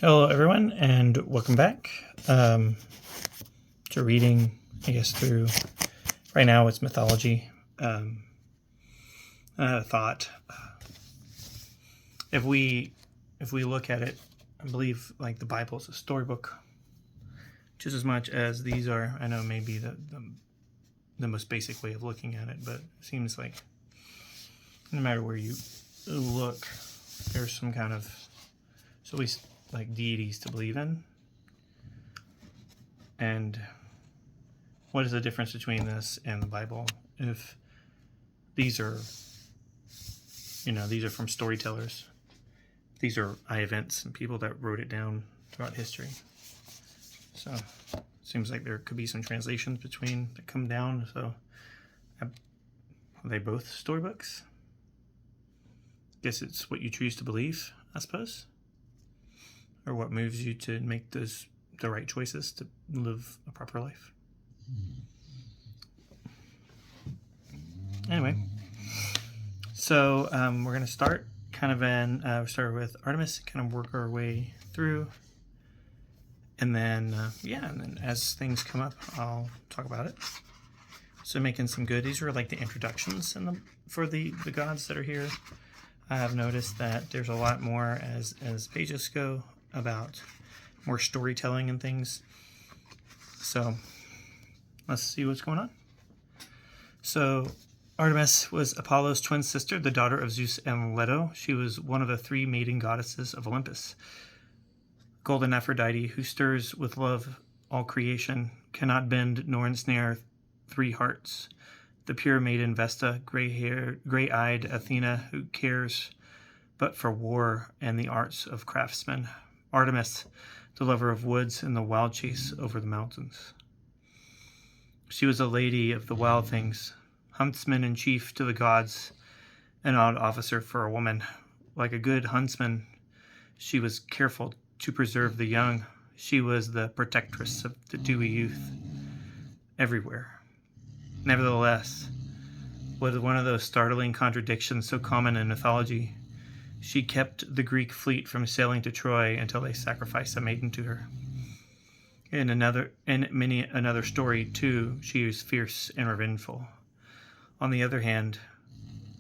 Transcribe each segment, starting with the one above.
Hello, everyone, and welcome back to reading, through right now it's mythology. Thought if we look at it, I believe like the Bible is a storybook just as much as these are. I know maybe the most basic way of looking at it, but it seems like no matter where you look, there's some kind of at least like deities to believe in. And what is the difference between this and the Bible? If these are, these are from storytellers. These are eye events and people that wrote it down throughout history. So it seems like there could be some translations between that come down. So are they both storybooks? Guess it's what you choose to believe, I suppose, or what moves you to make the right choices to live a proper life. Anyway, so we're going to start kind of we start with Artemis, kind of work our way through. And then, and then as things come up, I'll talk about it. So making some good, these are like the introductions for the gods that are here. I have noticed that there's a lot more as pages go about more storytelling and things. So let's see what's going on. So Artemis was Apollo's twin sister, the daughter of Zeus and Leto. She was one of the three maiden goddesses of Olympus. Golden Aphrodite, who stirs with love all creation, cannot bend nor ensnare three hearts. The pure maiden Vesta, gray-eyed Athena, who cares but for war and the arts of craftsmen. Artemis, the lover of woods and the wild chase over the mountains. She was a lady of the wild things, huntsman in chief to the gods, an odd officer for a woman. Like a good huntsman, she was careful to preserve the young. She was the protectress of the dewy youth everywhere. Nevertheless, with one of those startling contradictions so common in mythology, she kept the Greek fleet from sailing to Troy until they sacrificed a maiden to her. In many another story, too, she is fierce and revengeful. On the other hand,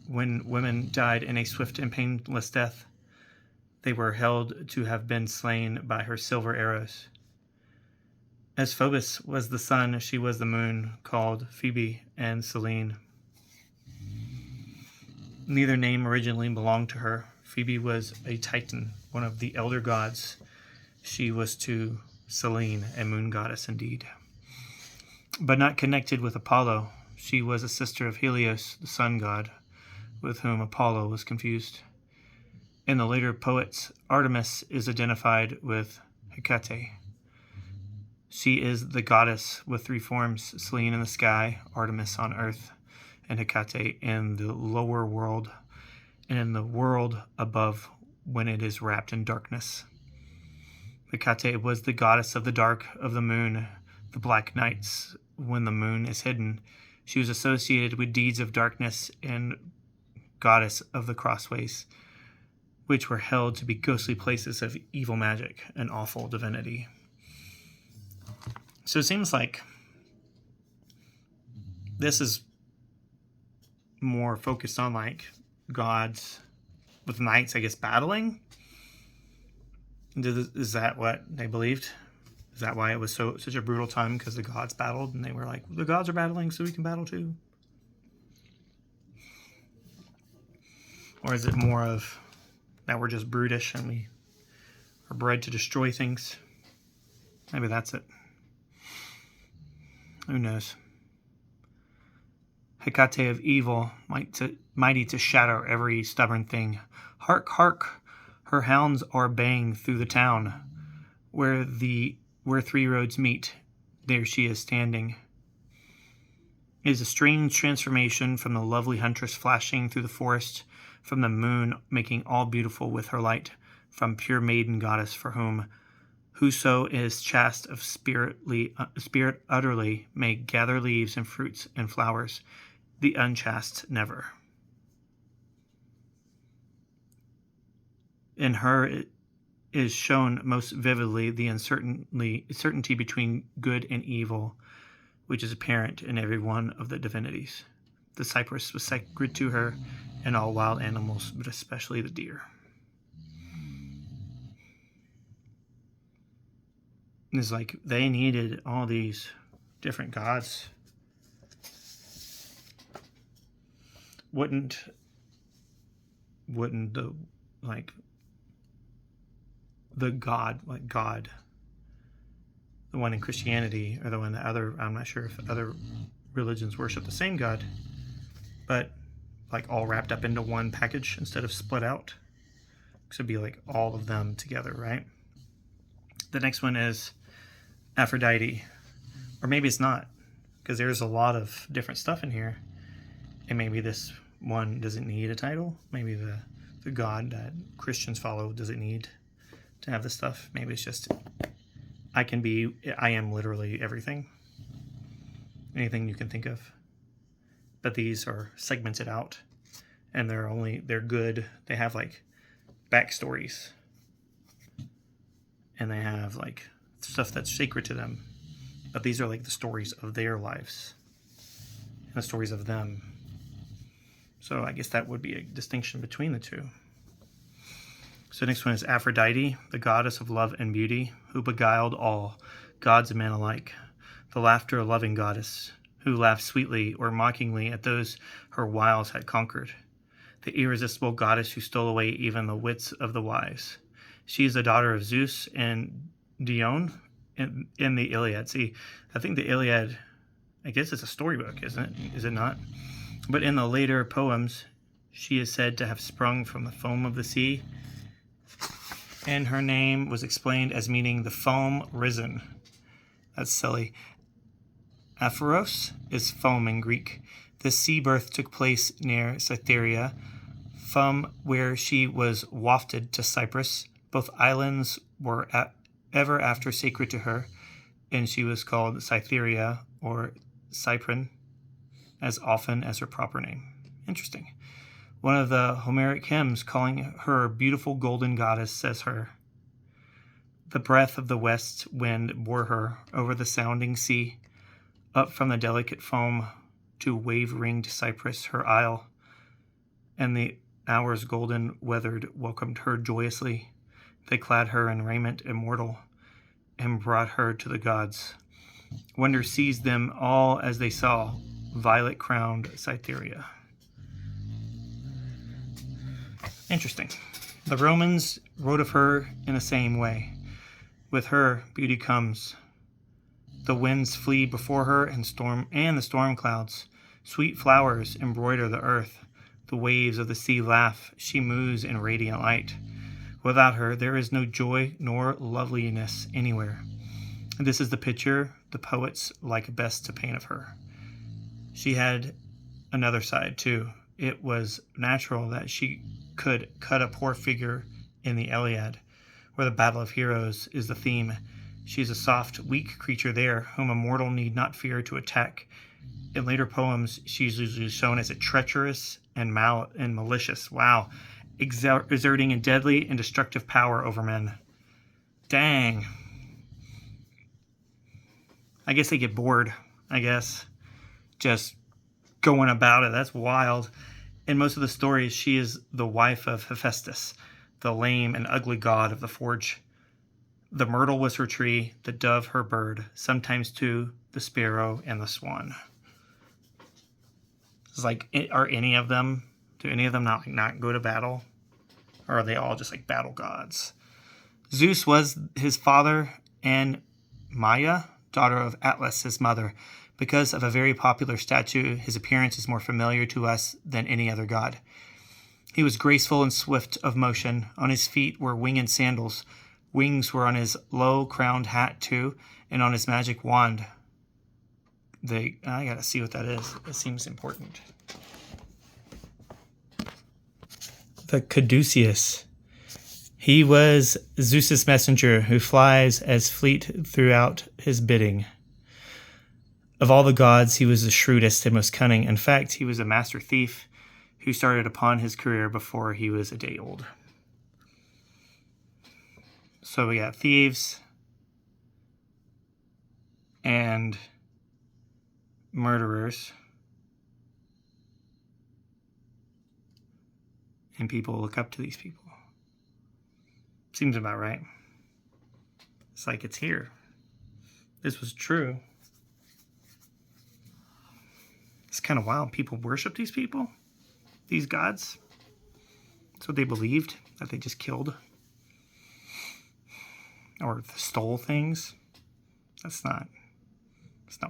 when women died in a swift and painless death, they were held to have been slain by her silver arrows. As Phobos was the sun, she was the moon, called Phoebe and Selene. Neither name originally belonged to her. Phoebe was a Titan, one of the elder gods. She was to Selene, a moon goddess indeed. But not connected with Apollo. She was a sister of Helios, the sun god, with whom Apollo was confused. In the later poets, Artemis is identified with Hecate. She is the goddess with three forms: Selene in the sky, Artemis on earth, and Hecate in the lower world, and in the world above when it is wrapped in darkness. Hecate was the goddess of the dark of the moon, the black nights when the moon is hidden. She was associated with deeds of darkness and goddess of the crossways, which were held to be ghostly places of evil magic and awful divinity. So it seems like this is more focused on like gods with knights, I guess, battling. Is that what they believed? Is that why it was such a brutal time? Because the gods battled and they were like, the gods are battling, so we can battle too? Or is it more of that we're just brutish and we are bred to destroy things? Maybe that's it. Who knows? Hecate of evil, mighty to shatter every stubborn thing. Hark, hark! Her hounds are baying through the town. Where three roads meet, there she is standing. It is a strange transformation from the lovely huntress flashing through the forest, from the moon making all beautiful with her light, from pure maiden goddess for whom whoso is chaste of spirit utterly may gather leaves and fruits and flowers, the unchaste never. In her is shown most vividly the uncertainty between good and evil, which is apparent in every one of the divinities. The cypress was sacred to her and all wild animals, but especially the deer. It's like they needed all these different gods. Wouldn't the God, the one in Christianity, or the one that I'm not sure if other religions worship the same God, but like all wrapped up into one package instead of split out. So it'd be like all of them together, right? The next one is Aphrodite, or maybe it's not, because there's a lot of different stuff in here, and maybe this one doesn't need a title. Maybe the God that Christians follow doesn't need to have this stuff. Maybe it's just I am literally everything, anything you can think of. But these are segmented out, and they're good. They have like backstories, and they have like stuff that's sacred to them. But these are like the stories of their lives and the stories of them. So I guess that would be a distinction between the two. So next one is Aphrodite, the goddess of love and beauty, who beguiled all, gods and men alike. The laughter-loving goddess, who laughed sweetly or mockingly at those her wiles had conquered. The irresistible goddess who stole away even the wits of the wise. She is the daughter of Zeus and Dione in the Iliad. See, I think the Iliad, I guess it's a storybook, isn't it? Is it not? But in the later poems, she is said to have sprung from the foam of the sea, and her name was explained as meaning the foam risen. That's silly. Aphoros is foam in Greek. This sea birth took place near Cytherea, from where she was wafted to Cyprus. Both islands were ever after sacred to her, and she was called Cytherea or Cyprin as often as her proper name. Interesting. One of the Homeric hymns calling her beautiful golden goddess says her. The breath of the west wind bore her over the sounding sea, up from the delicate foam to wave-ringed Cyprus, her isle, and the hours golden weathered welcomed her joyously. They clad her in raiment immortal and brought her to the gods. Wonder seized them all as they saw violet-crowned Cytherea. Interesting. The Romans wrote of her in the same way. With her, beauty comes. The winds flee before her, and the storm clouds. Sweet flowers embroider the earth. The waves of the sea laugh. She moves in radiant light. Without her, there is no joy nor loveliness anywhere. And this is the picture the poets like best to paint of her. She had another side, too. It was natural that she could cut a poor figure in the Iliad, where the battle of heroes is the theme. She is a soft, weak creature there, whom a mortal need not fear to attack. In later poems, she is usually shown as a treacherous and malicious. Wow. Exerting a deadly and destructive power over men. Dang. I guess they get bored, just going about it. That's wild. In most of the stories, she is the wife of Hephaestus, the lame and ugly god of the forge. The myrtle was her tree, the dove her bird, sometimes too the sparrow and the swan. It's like, do any of them not go to battle? Or are they all just like battle gods? Zeus was his father, and Maia, daughter of Atlas, his mother. Because of a very popular statue, his appearance is more familiar to us than any other god. He was graceful and swift of motion. On his feet were winged sandals. Wings were on his low-crowned hat, too, and on his magic wand. I gotta see what that is. It seems important. The caduceus. He was Zeus's messenger, who flies as fleet throughout his bidding. Of all the gods, he was the shrewdest and most cunning. In fact, he was a master thief who started upon his career before he was a day old. So we got thieves and murderers. And people look up to these people. Seems about right. It's like it's here. This was true. It's kind of wild. People worship these people, these gods. That's what they believed, that they just killed or stole things. That's not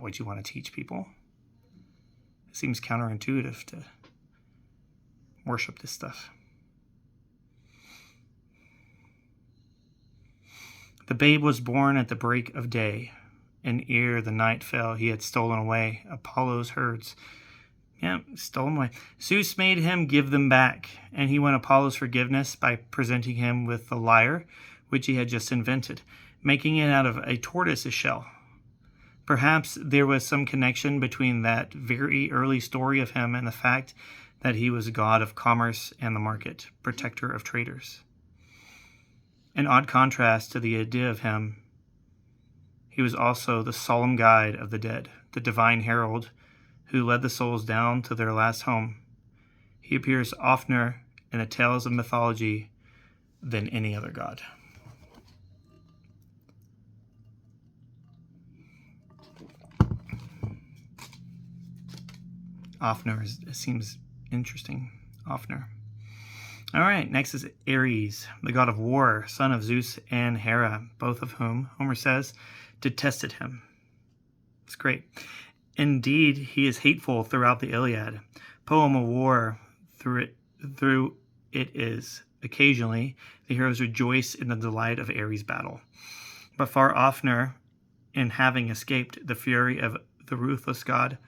what you want to teach people. It seems counterintuitive to worship this stuff. The babe was born at the break of day, and ere the night fell, he had stolen away Apollo's herds. Yeah, stolen away. Zeus made him give them back, and he won Apollo's forgiveness by presenting him with the lyre, which he had just invented, making it out of a tortoise's shell. Perhaps there was some connection between that very early story of him and the fact that he was god of commerce and the market, protector of traders. An odd contrast to the idea of him, he was also the solemn guide of the dead, the divine herald who led the souls down to their last home. He appears oftener in the tales of mythology than any other god. Oftener seems interesting. Oftener. All right, next is Ares, the god of war, son of Zeus and Hera, both of whom, Homer says, detested him. It's great. Indeed, he is hateful throughout the Iliad. Poem of war through it is. Occasionally, the heroes rejoice in the delight of Ares' battle. But far oftener, in having escaped the fury of the ruthless god,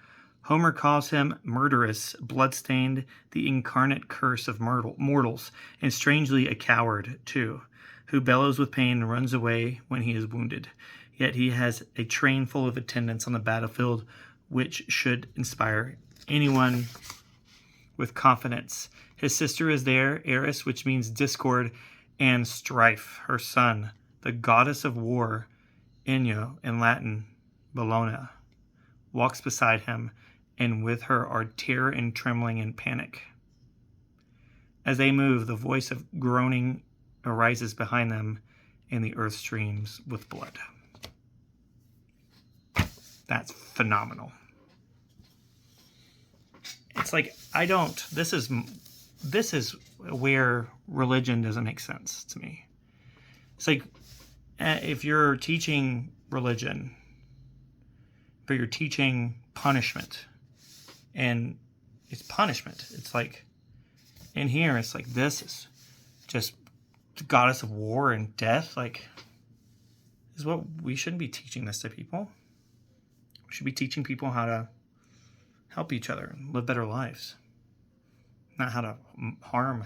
Homer calls him murderous, blood-stained, the incarnate curse of mortals, and strangely a coward, too, who bellows with pain and runs away when he is wounded. Yet he has a train full of attendants on the battlefield, which should inspire anyone with confidence. His sister is there, Eris, which means discord and strife. Her son, the goddess of war, Ino, in Latin, Bellona, walks beside him, and with her are terror and trembling and panic. As they move, the voice of groaning arises behind them, and the earth streams with blood. That's phenomenal. It's like, this is where religion doesn't make sense to me. It's like, if you're teaching religion, but you're teaching punishment, and it's punishment. It's like, in here, it's like, this is just the goddess of war and death. Like, is what we shouldn't be teaching this to people. We should be teaching people how to help each other and live better lives, not how to harm,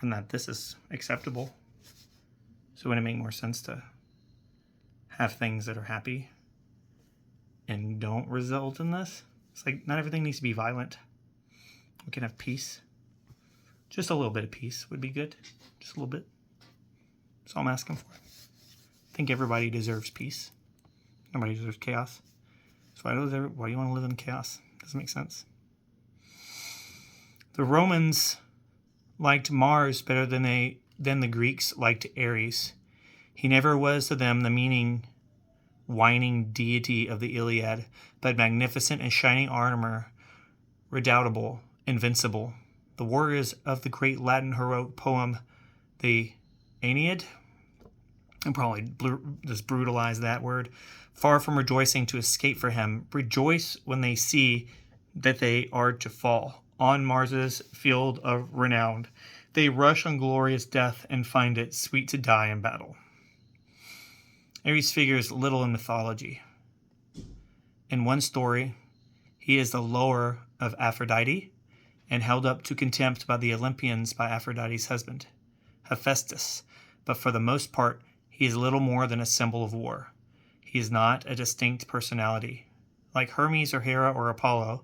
and that this is acceptable. So wouldn't it make more sense to have things that are happy and don't result in this? It's like, not everything needs to be violent. We can have peace. Just a little bit of peace would be good. Just a little bit. That's all I'm asking for. I think everybody deserves peace. Nobody deserves chaos. So why do you want to live in chaos? Doesn't make sense. The Romans liked Mars better than the Greeks liked Ares. He never was to them the whining deity of the Iliad, but magnificent and shining armor, redoubtable, invincible. The warriors of the great Latin heroic poem, the Aeneid, and probably just brutalize that word, far from rejoicing to escape for him, rejoice when they see that they are to fall on Mars's field of renown. They rush on glorious death and find it sweet to die in battle. Ares figures little in mythology. In one story, he is the lover of Aphrodite and held up to contempt by the Olympians by Aphrodite's husband, Hephaestus, but for the most part, he is little more than a symbol of war. He is not a distinct personality. Like Hermes or Hera or Apollo,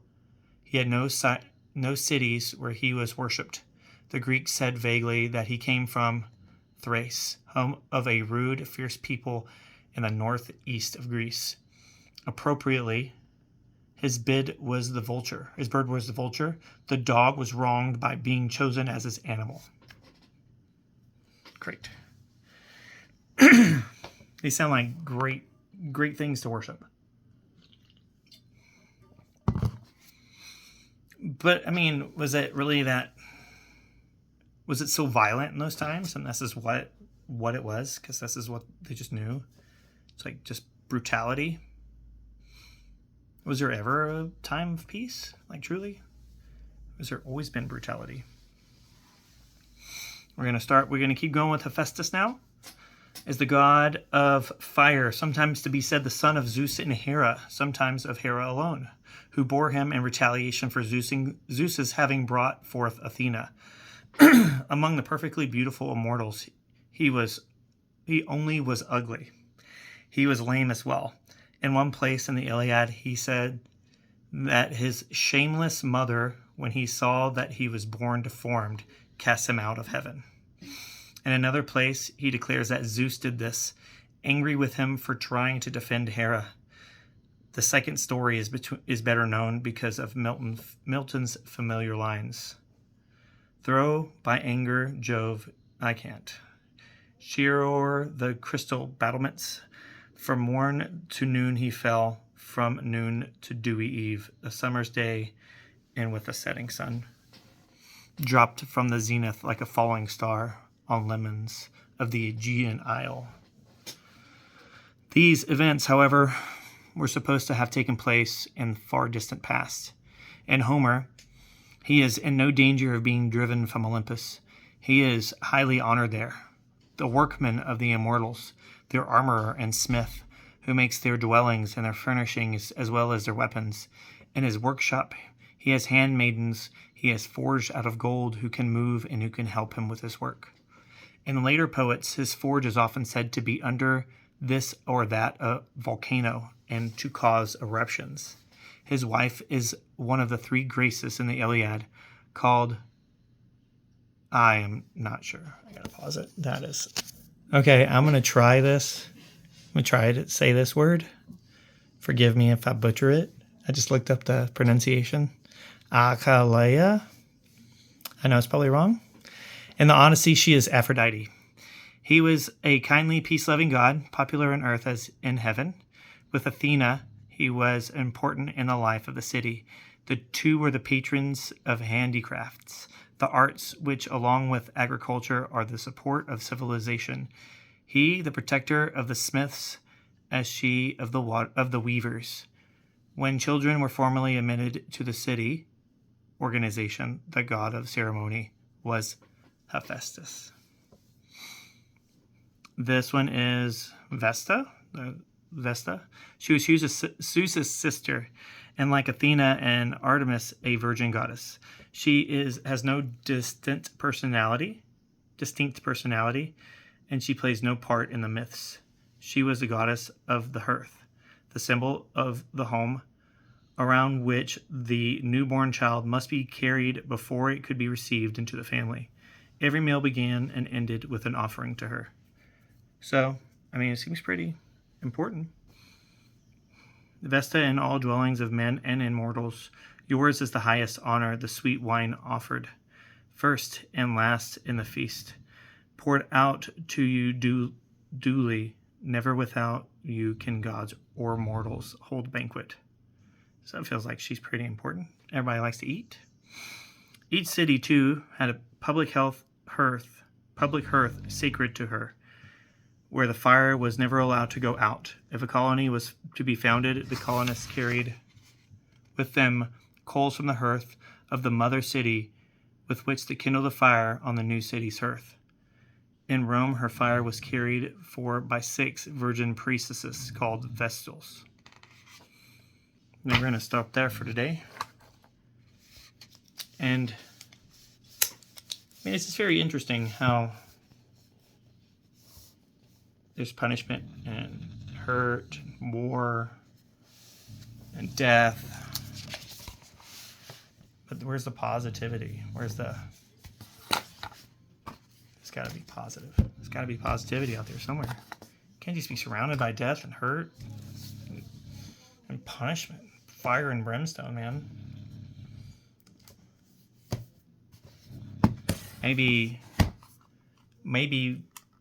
he had no cities where he was worshipped. The Greeks said vaguely that he came from Thrace, home of a rude, fierce people in the northeast of Greece. Appropriately, his bird was the vulture. The dog was wronged by being chosen as his animal. Great. These sound like great things to worship. But, I mean, was it so violent in those times? And this is what it was? Because this is what they just knew? It's like just brutality. Was there ever a time of peace? Like, truly? Has there always been brutality? We're going to keep going with Hephaestus now. Is the god of fire, sometimes to be said the son of Zeus and Hera, sometimes of Hera alone, who bore him in retaliation for Zeus's having brought forth Athena. Among the perfectly beautiful immortals, he only was ugly. He was lame as well. In one place in the Iliad, he said that his shameless mother, when he saw that he was born deformed, cast him out of heaven. In another place, he declares that Zeus did this, angry with him for trying to defend Hera. The second story is better known because of Milton's familiar lines. Throw by anger Jove, I can't. Sheer o'er the crystal battlements. From morn to noon he fell, from noon to dewy eve, a summer's day, and with a setting sun. Dropped from the zenith like a falling star on lemons of the Aegean Isle. These events, however, were supposed to have taken place in far distant past. In Homer, he is in no danger of being driven from Olympus. He is highly honored there. The workman of the immortals, their armorer and smith, who makes their dwellings and their furnishings as well as their weapons. In his workshop, he has handmaidens he has forged out of gold who can move and who can help him with his work. In later poets, his forge is often said to be under this or that volcano and to cause eruptions. His wife is one of the three graces in the Iliad called... I am not sure. I gotta pause it. That is... Okay, I'm going to try this. I'm going to try to say this word. Forgive me if I butcher it. I just looked up the pronunciation. Akalea. I know it's probably wrong. In the Odyssey, she is Aphrodite. He was a kindly, peace-loving god, popular on earth as in heaven. With Athena, he was important in the life of the city. The two were the patrons of handicrafts, the arts which, along with agriculture, are the support of civilization. He, the protector of the smiths, as she of the weavers. When children were formally admitted to the city organization, the god of ceremony was Hephaestus. This one is Vesta. She was Zeus's sister, and like Athena and Artemis, a virgin goddess. She has no distinct personality, and she plays no part in the myths. She was the goddess of the hearth, the symbol of the home, around which the newborn child must be carried before it could be received into the family. Every meal began and ended with an offering to her. So, I mean, it seems pretty important. Vesta in all dwellings of men and immortals, yours is the highest honor, the sweet wine offered, first and last in the feast, poured out to you duly, never without you can gods or mortals hold banquet. So it feels like she's pretty important. Everybody likes to eat. Each city, too, had a public hearth sacred to her, where the fire was never allowed to go out. If a colony was to be founded, the colonists carried with them coals from the hearth of the mother city, with which to kindle the fire on the new city's hearth. In Rome, her fire was carried by 6 virgin priestesses called Vestals. And we're going to stop there for today. And I mean, it's just very interesting how there's punishment and hurt, war, and death. But where's the positivity? Where's the... This got to be positive. There's got to be positivity out there somewhere. You can't just be surrounded by death and hurt and punishment. Fire and brimstone, man. Maybe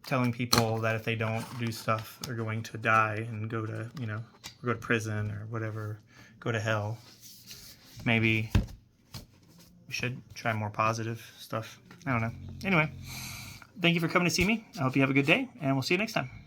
telling people that if they don't do stuff, they're going to die and go to, go to prison or whatever, go to hell. Maybe we should try more positive stuff. I don't know. Anyway, thank you for coming to see me. I hope you have a good day, and we'll see you next time.